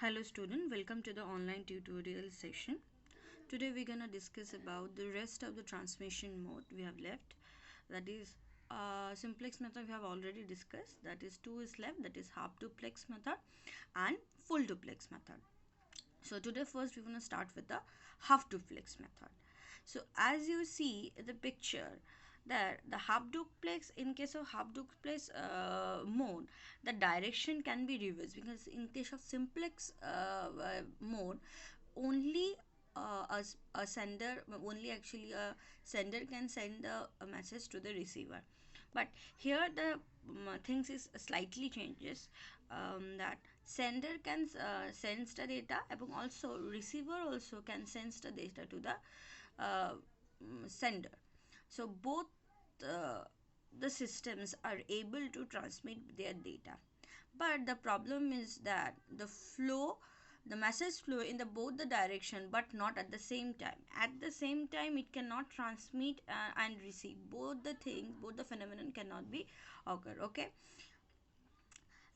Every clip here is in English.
Hello student, welcome to the online tutorial session. Today we're gonna discuss about the rest of the transmission mode we have left. That is simplex method we have already discussed. That is 2 is left, that is half duplex method and full duplex method. So today first we're gonna start with the half duplex method. So as you see the picture, there the half duplex, in case of half duplex mode, the direction can be reversed, because in case of simplex mode, only a sender, only actually a sender can send a message to the receiver. But here the things is slightly changes, that sender can sends the data, and also receiver also can send the data to the sender. So both uh, the systems are able to transmit their data, but the problem is that the message flow in the both the direction, but not at the same time. At the same time it cannot transmit and receive. Both the things, both the phenomenon cannot be occur. Okay,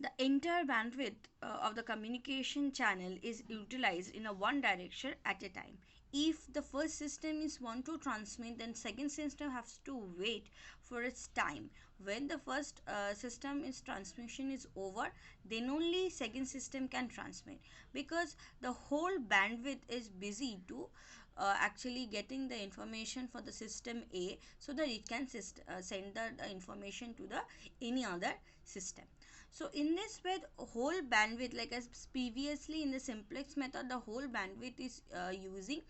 the entire bandwidth of the communication channel is utilized in a one direction at a time. If the first system is want to transmit, then second system has to wait for its time. When the first system is transmission is over, then only second system can transmit, because the whole bandwidth is busy to actually getting the information for the system A, so that it can send the information to the any other system. So in this way, the whole bandwidth, like as previously in the simplex method, the whole bandwidth is using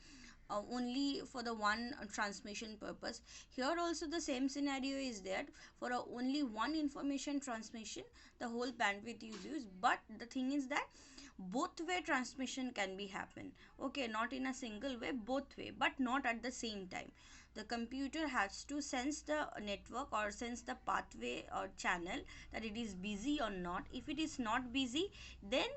only for the one transmission purpose. Here also the same scenario is there. For only one information transmission, the whole bandwidth is used. But the thing is that both way transmission can be happen. Okay, not in a single way, both way, but not at the same time. The computer has to sense the network or sense the pathway or channel, that it is busy or not. If it is not busy, then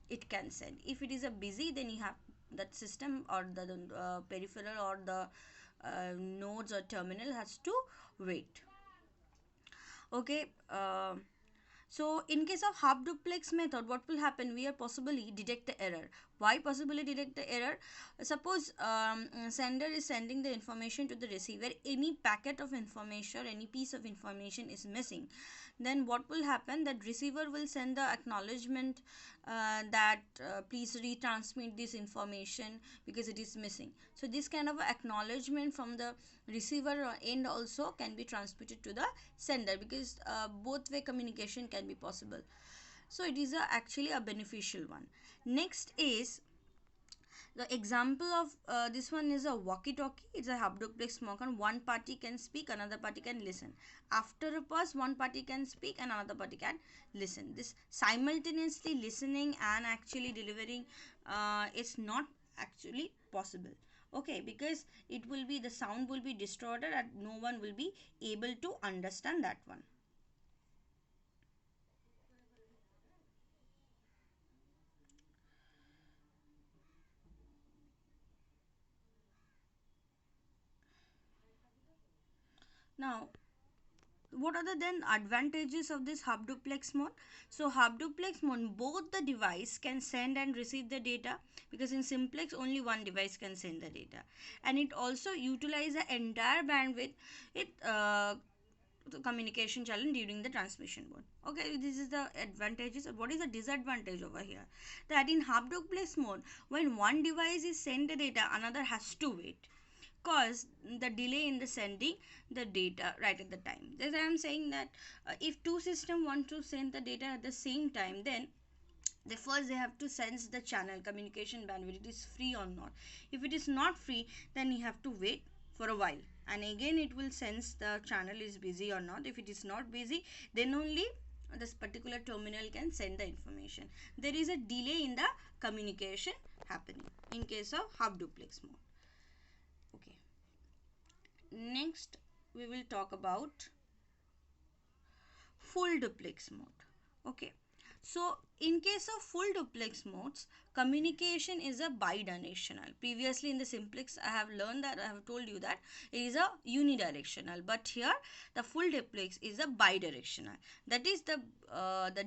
it can send. If it is a busy, then you have that system or the peripheral or the nodes or terminal has to wait. Okay, so in case of half duplex method, what will happen? We are possibly detect the error. Why possibly detect the error? Suppose sender is sending the information to the receiver. Any packet of information, any piece of information is missing. Then what will happen? That receiver will send the acknowledgement that please retransmit this information because it is missing. So this kind of acknowledgement from the receiver end also can be transmitted to the sender, because both way communication can be possible. So it is actually a beneficial one. Next is the example of this one is a walkie talkie. It's a half duplex mode. One party can speak, another party can listen. After a pause, one party can speak and another party can listen. This simultaneously listening and actually delivering is not actually possible. Okay, because it will be, the sound will be distorted and no one will be able to understand that one. Now, what are the then advantages of this half duplex mode? So half duplex mode, both the device can send and receive the data, because in simplex only one device can send the data, and it also utilizes the entire bandwidth it the communication challenge during the transmission mode. Okay, this is the advantages. What is the disadvantage over here? That in half duplex mode, when one device is send the data, another has to wait, cause the delay in the sending the data right at the time. That I am saying that if two systems want to send the data at the same time, then they have to sense the channel communication bandwidth, it is free or not. If it is not free, then you have to wait for a while, and again it will sense the channel is busy or not. If it is not busy, then only this particular terminal can send the information. There is a delay in the communication happening in case of half duplex mode. Okay, next we will talk about full duplex mode. Okay, so in case of full duplex modes, communication is a bidirectional. Previously in the simplex I have learned that, I have told you that it is a unidirectional, but here the full duplex is a bidirectional. That is the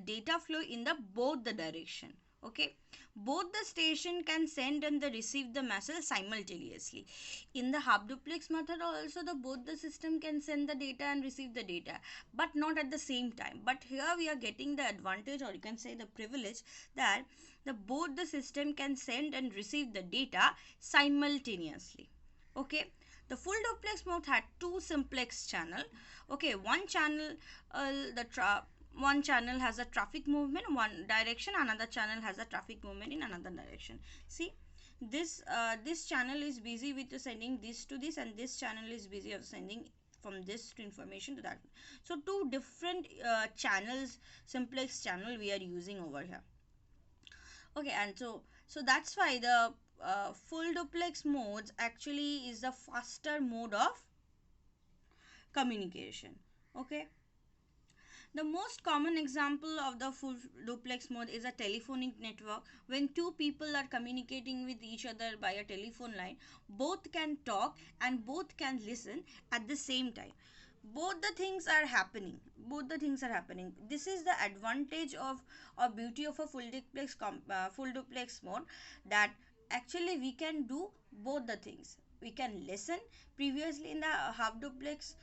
data flow in the both the direction. Okay, both the station can send and the receive the message simultaneously. In the half duplex method also, the both the system can send the data and receive the data, but not at the same time. But here we are getting the advantage, or you can say the privilege, that the both the system can send and receive the data simultaneously. Okay, the full duplex mode had two simplex channel. Okay, one channel, one channel has a traffic movement one direction, another channel has a traffic movement in another direction. See, this channel is busy with sending this to this, and this channel is busy of sending from this to information to that. So two different channels, simplex channel we are using over here. Okay, and so that's why the full duplex modes actually is the faster mode of communication. Okay, the most common example of the full duplex mode is a telephonic network. When two people are communicating with each other by a telephone line, both can talk and both can listen at the same time. Both the things are happening. Both the things are happening. This is the advantage of or beauty of a full duplex mode, that actually we can do both the things. We can listen. Previously in the half duplex,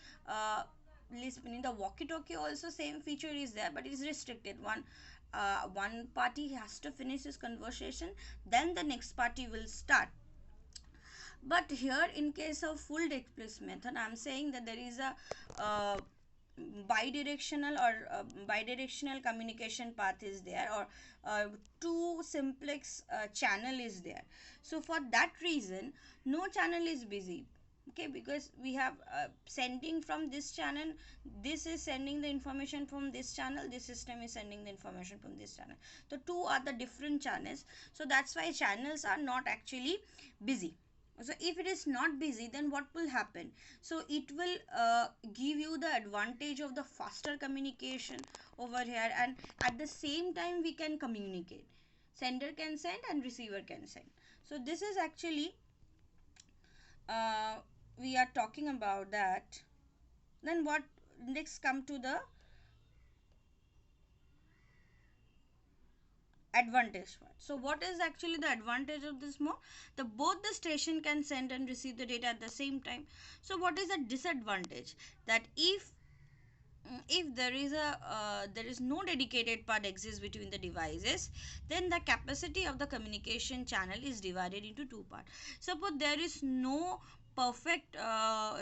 in the walkie talkie also same feature is there, but it is restricted. One party has to finish his conversation, then the next party will start. But here in case of full duplex method, I am saying that there is a bidirectional communication path is there, or two simplex channel is there. So for that reason, no channel is busy. Okay, because we have sending from this channel, this is sending the information from this channel, this system is sending the information from this channel. So two are the different channels, so that's why channels are not actually busy. So if it is not busy, then what will happen? So it will give you the advantage of the faster communication over here, and at the same time we can communicate. Sender can send and receiver can send. So this is actually uh, we are talking about that. Then what next come to the advantage part. So what is actually the advantage of this mode? The both the station can send and receive the data at the same time. So what is the disadvantage? That if there is no dedicated part exists between the devices, then the capacity of the communication channel is divided into two parts. Suppose there is no perfect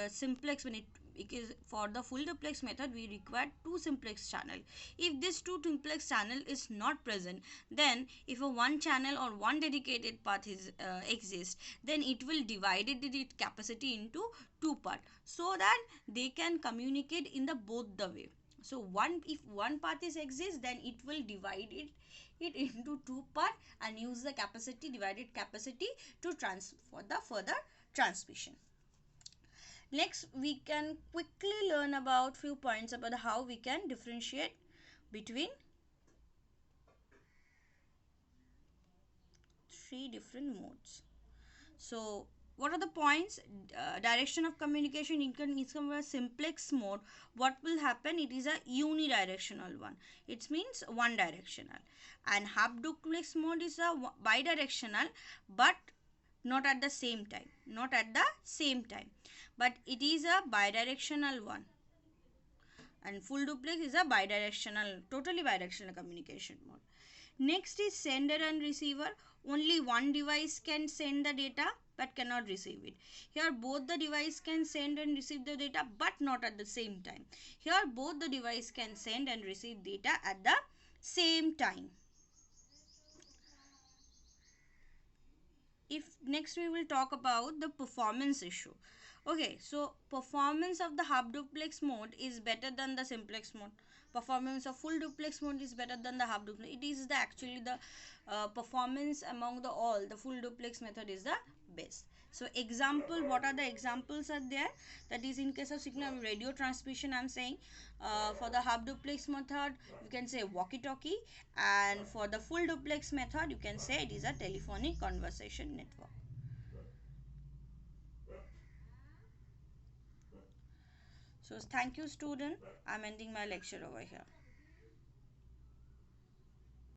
simplex, when it, because for the full duplex method we require two simplex channel. If this two simplex channel is not present, then if a one channel or one dedicated path is exists, then it will divide its capacity into two part, so that they can communicate in the both the way. So one, if one path is exists, then it will divide it into two part and use the capacity, divided capacity, to for the further transmission. Next, we can quickly learn about few points about how we can differentiate between three different modes. So what are the points? Direction of communication in a simplex mode. What will happen? It is a unidirectional one. It means one directional. And half duplex mode is a bidirectional, but not at the same time. Not at the same time. But it is a bidirectional one. And full duplex is a bidirectional, totally bidirectional communication mode. Next is sender and receiver. Only one device can send the data but cannot receive it. Here both the device can send and receive the data, but not at the same time. Here both the device can send and receive data at the same time. If next we will talk about the performance issue. Okay, so performance of the half duplex mode is better than the simplex mode. Performance of full duplex mode is better than the half duplex. It is the actually the performance among the all, the full duplex method is the best. So example, what are the examples are there? That is in case of signal radio transmission, I'm saying for the half duplex method you can say walkie talkie, and for the full duplex method you can say it is a telephonic conversation network. So thank you student, I'm ending my lecture over here.